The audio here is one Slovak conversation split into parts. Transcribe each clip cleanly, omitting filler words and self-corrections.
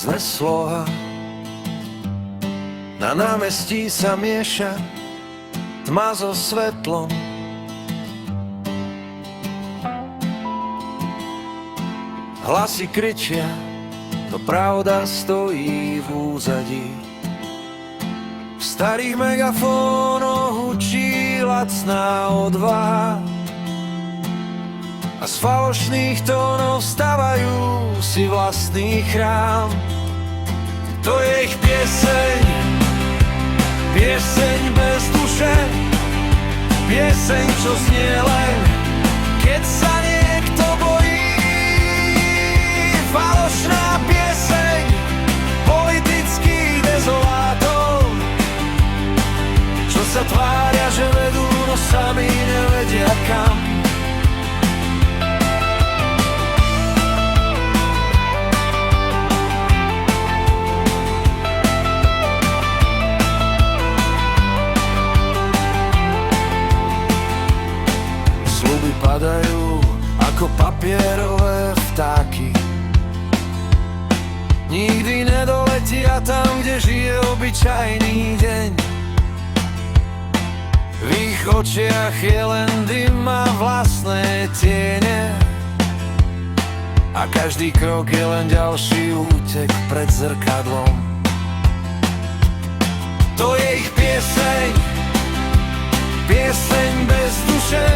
prázdne slova. Na námestí sa mieša tma so svetlom. Hlasy kričia, to pravda stojí v úzadí. V starých megafónoch hučí lacná odvaha a z falošných tónov stavajú si vlastný chrám. To je ich pieseň, pieseň bez duše, pieseň, čo znie len, keď sa niekto bojí. Falošná pieseň politických dezolátov, čo sa tvária, že vedú, no sami nevedia kam. Sľuby padajú ako papierové vtáky. Nikdy nedoletia tam, kde žije obyčajný deň. V ich očiach je len dym a vlastné tiene. A každý krok je len ďalší útek pred zrkadlom. To je ich pieseň, pieseň bez duše,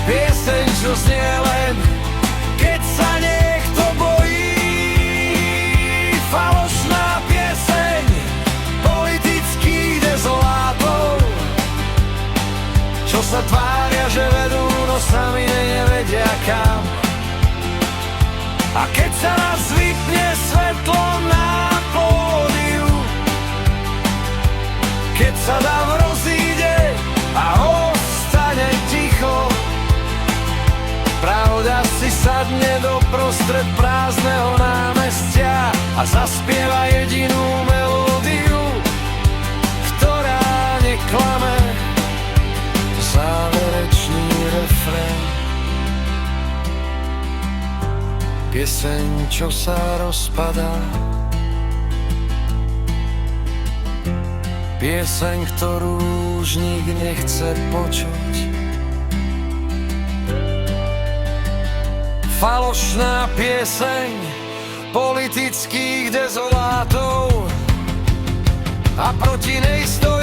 pieseň, čo znie len, keď sa niekto bojí. Falošná pieseň politických dezolátov, čo sa tvária, že vedú, no sami nevedia kam. A keď sa nás vypne svetlo na pódiu, keď sa dáv rozíde a ostane ticho, pravda si sadne doprostred prázdneho námestia a zaspieva jedinú melódiu, ktorá neklame, záverečný refrén. Pieseň, čo sa rozpadá, pieseň, ktorú už nik nechce počuť. Falošná pieseň politických dezolátov a proti nej stojí